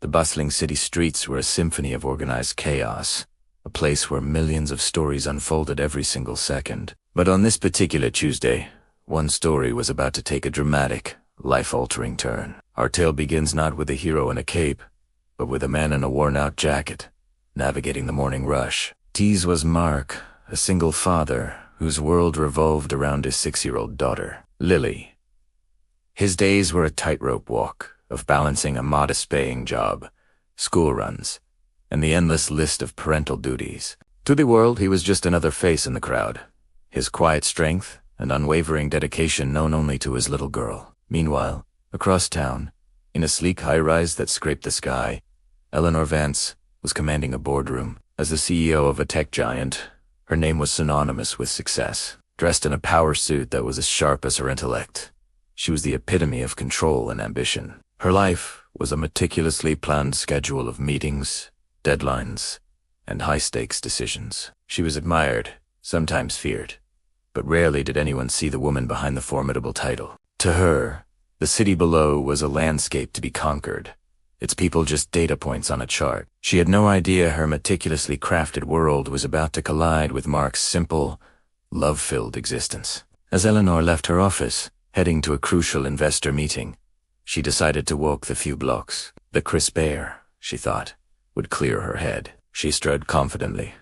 The bustling city streets were a symphony of organized chaos, a place where millions of stories unfolded every single second. But on this particular Tuesday, one story was about to take a dramatic, life-altering turn. Our tale begins not with a hero in a cape, but with a man in a worn-out jacket, navigating the morning rush. Tease was Mark, a single father whose world revolved around his 6-year-old daughter, Lily. His days were a tightrope walk of balancing a modest-paying job, school runs, and the endless list of parental duties. To the world, he was just another face in the crowd, his quiet strength and unwavering dedication known only to his little girl. Meanwhile, across town, in a sleek high-rise that scraped the sky, Eleanor Vance was commanding a boardroom. As the CEO of a tech giant, her name was synonymous with success. Dressed in a power suit that was as sharp as her intellect, she was the epitome of control and ambition. Her life was a meticulously planned schedule of meetings, deadlines, and high-stakes decisions. She was admired, sometimes feared, but rarely did anyone see the woman behind the formidable title. To her, the city below was a landscape to be conquered, its people just data points on a chart. She had no idea her meticulously crafted world was about to collide with Mark's simple, love-filled existence. As Eleanor left her office, heading to a crucial investor meeting, she decided to walk the few blocks. The crisp air, she thought, would clear her head. She strode confidently,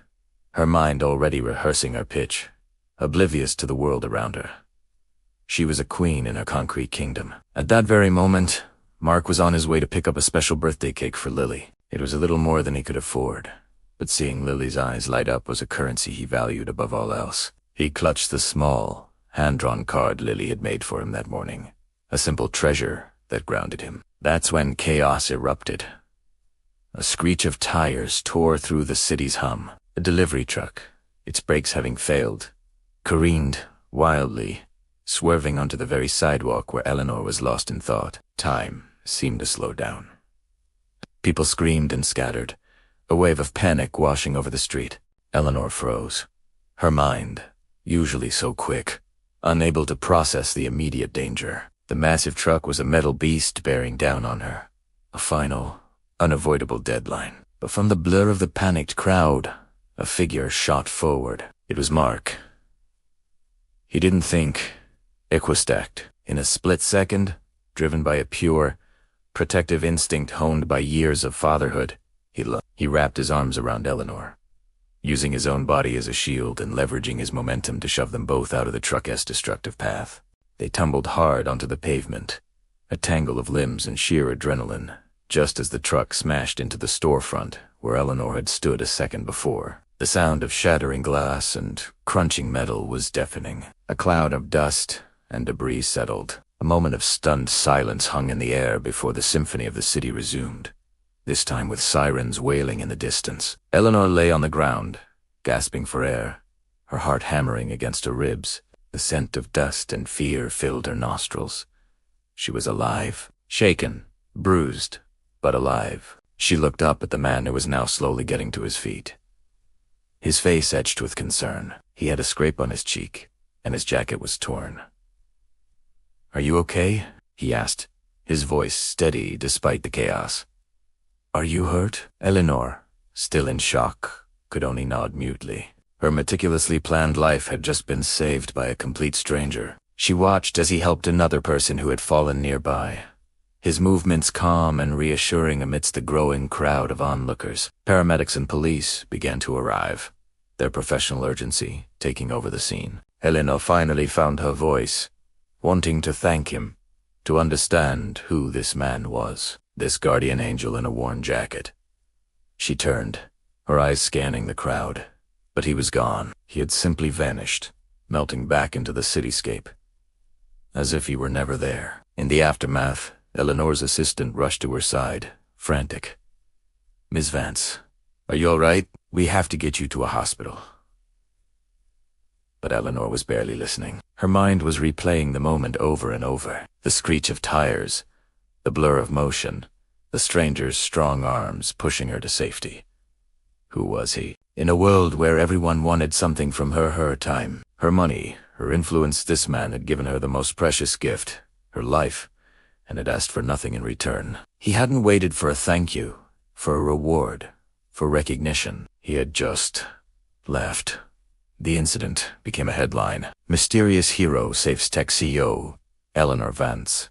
her mind already rehearsing her pitch, oblivious to the world around her. She was a queen in her concrete kingdom. At that very moment, Mark was on his way to pick up a special birthday cake for Lily. It was a little more than he could afford, but seeing Lily's eyes light up was a currency he valued above all else. He clutched the small, hand-drawn card Lily had made for him that morning, a simple treasure that grounded him. That's when chaos erupted. A screech of tires tore through the city's hum. A delivery truck, its brakes having failed, careened wildly, swerving onto the very sidewalk where Eleanor was lost in thought. Time seemed to slow down. People screamed and scattered, a wave of panic washing over the street. Eleanor froze, her mind, usually so quick, unable to process the immediate danger. The massive truck was a metal beast bearing down on her, a final, unavoidable deadline. But from the blur of the panicked crowd, a figure shot forward. It was Mark. He didn't think, equistacked. In a split second, driven by a pure, protective instinct honed by years of fatherhood, he wrapped his arms around Eleanor, using his own body as a shield and leveraging his momentum to shove them both out of the truck's destructive path. They tumbled hard onto the pavement, a tangle of limbs and sheer adrenaline, just as the truck smashed into the storefront where Eleanor had stood a second before. The sound of shattering glass and crunching metal was deafening. A cloud of dust and debris settled. A moment of stunned silence hung in the air before the symphony of the city resumed, this time with sirens wailing in the distance. Eleanor lay on the ground, gasping for air, her heart hammering against her ribs. The scent of dust and fear filled her nostrils. She was alive, shaken, bruised, but alive. She looked up at the man who was now slowly getting to his feet. His face etched with concern. He had a scrape on his cheek, and his jacket was torn. "Are you okay?" he asked, his voice steady despite the chaos. "Are you hurt?" Eleanor, still in shock, could only nod mutely. Her meticulously planned life had just been saved by a complete stranger. She watched as he helped another person who had fallen nearby, his movements calm and reassuring amidst the growing crowd of onlookers. Paramedics and police began to arrive, their professional urgency taking over the scene. Eleanor finally found her voice, wanting to thank him, to understand who this man was, this guardian angel in a worn jacket. She turned, her eyes scanning the crowd, but he was gone. He had simply vanished, melting back into the cityscape, as if he were never there. In the aftermath, Eleanor's assistant rushed to her side, frantic. "Miss Vance, are you all right? We have to get you to a hospital." But Eleanor was barely listening. Her mind was replaying the moment over and over. The screech of tires, the blur of motion, the stranger's strong arms pushing her to safety. Who was he? In a world where everyone wanted something from her time, her money, her influence, this man had given her the most precious gift, her life, and had asked for nothing in return. He hadn't waited for a thank you, for a reward, for recognition. He had just left. The incident became a headline. Mysterious hero saves tech CEO, Eleanor Vance.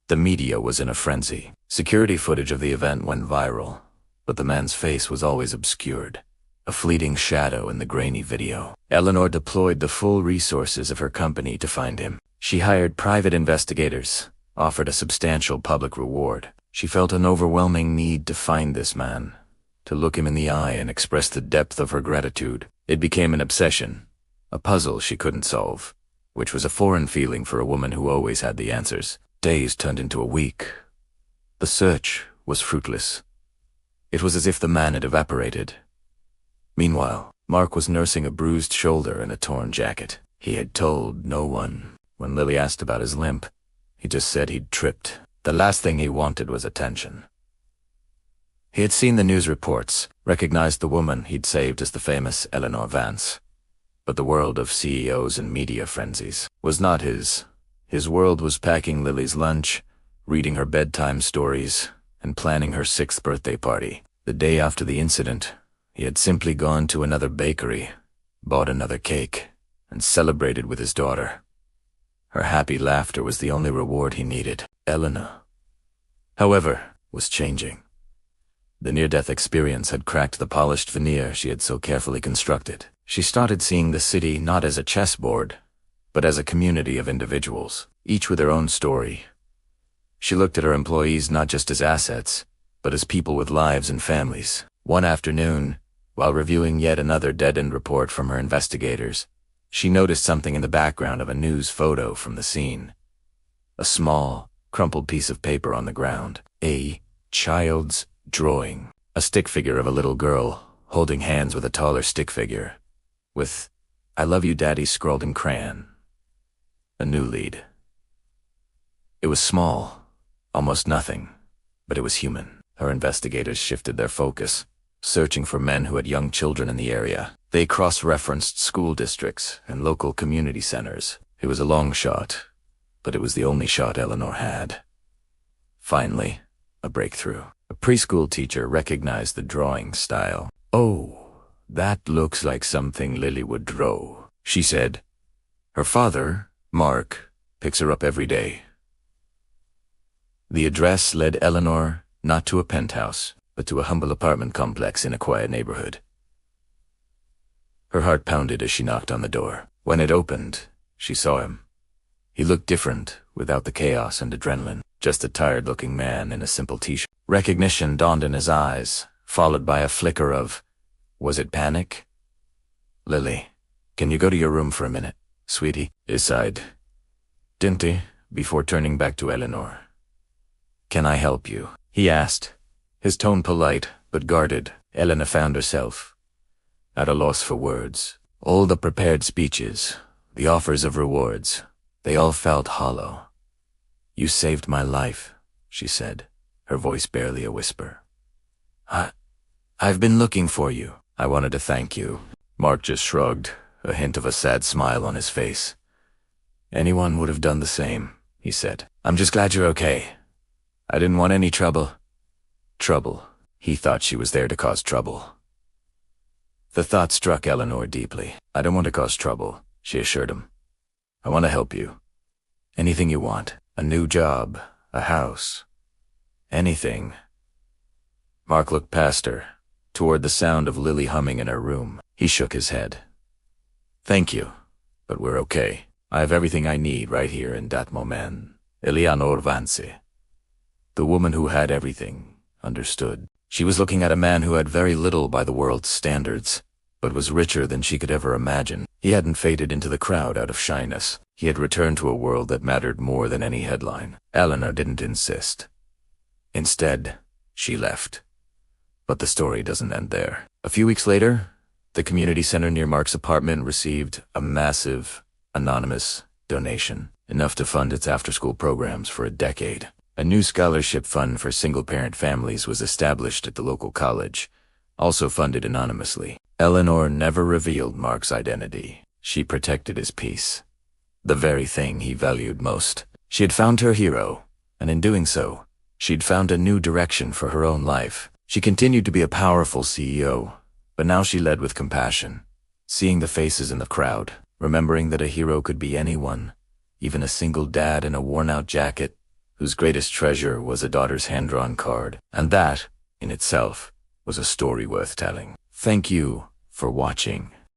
The media was in a frenzy. Security footage of the event went viral, but the man's face was always obscured, a fleeting shadow in the grainy video. Eleanor deployed the full resources of her company to find him. She hired private investigators, offered a substantial public reward. She felt an overwhelming need to find this man, to look him in the eye and express the depth of her gratitude. It became an obsession, a puzzle she couldn't solve, which was a foreign feeling for a woman who always had the answers. Days turned into a week. The search was fruitless. It was as if the man had evaporated. Meanwhile, Mark was nursing a bruised shoulder and a torn jacket. He had told no one. When Lily asked about his limp, he just said he'd tripped. The last thing he wanted was attention. He had seen the news reports, recognized the woman he'd saved as the famous Eleanor Vance. But the world of CEOs and media frenzies was not his. His world was packing Lily's lunch, reading her bedtime stories, and planning her 6th birthday party. The day after the incident, he had simply gone to another bakery, bought another cake, and celebrated with his daughter. Her happy laughter was the only reward he needed. Eleanor, however, was changing. The near-death experience had cracked the polished veneer she had so carefully constructed. She started seeing the city not as a chessboard, but as a community of individuals, each with their own story. She looked at her employees not just as assets, but as people with lives and families. One afternoon, while reviewing yet another dead-end report from her investigators, she noticed something in the background of a news photo from the scene. A small, crumpled piece of paper on the ground. A child's drawing. A stick figure of a little girl, holding hands with a taller stick figure, with "I love you, Daddy" scrawled in crayon. A new lead. It was small, almost nothing, but it was human. Her investigators shifted their focus, searching for men who had young children in the area. They cross-referenced school districts and local community centers. It was a long shot, but it was the only shot Eleanor had. Finally, a breakthrough. A preschool teacher recognized the drawing style. "Oh, that looks like something Lily would draw," she said. "Her father, Mark, picks her up every day." The address led Eleanor not to a penthouse, but to a humble apartment complex in a quiet neighborhood. Her heart pounded as she knocked on the door. When it opened, she saw him. He looked different, without the chaos and adrenaline, just a tired-looking man in a simple t-shirt. Recognition dawned in his eyes, followed by a flicker of, was it panic? "Lily, can you go to your room for a minute, sweetie?" He sighed, didn't he, before turning back to Eleanor. "Can I help you?" he asked, his tone polite but guarded. Eleanor found herself at a loss for words. All the prepared speeches, the offers of rewards, they all felt hollow. "You saved my life," she said, her voice barely a whisper. I've been looking for you." "I wanted to thank you." Mark just shrugged, a hint of a sad smile on his face. "Anyone would have done the same," he said. "I'm just glad you're okay. I didn't want any trouble." Trouble. He thought she was there to cause trouble. The thought struck Eleanor deeply. "I don't want to cause trouble," she assured him. "I want to help you. Anything you want. A new job, a house. Anything." Mark looked past her, toward the sound of Lily humming in her room. He shook his head. "Thank you, but we're okay. I have everything I need right here in that moment." Eleanor Vance. The woman who had everything, understood. She was looking at a man who had very little by the world's standards, but was richer than she could ever imagine. He hadn't faded into the crowd out of shyness. He had returned to a world that mattered more than any headline. Eleanor didn't insist. Instead, she left. But the story doesn't end there. A few weeks later, the community center near Mark's apartment received a massive, anonymous donation, enough to fund its after-school programs for a decade. A new scholarship fund for single-parent families was established at the local college, also funded anonymously. Eleanor never revealed Mark's identity. She protected his peace, the very thing he valued most. She had found her hero, and in doing so, She'd found a new direction for her own life. She continued to be a powerful CEO, but now she led with compassion, seeing the faces in the crowd, remembering that a hero could be anyone, even a single dad in a worn-out jacket, whose greatest treasure was a daughter's hand-drawn card. And that, in itself, was a story worth telling. Thank you for watching.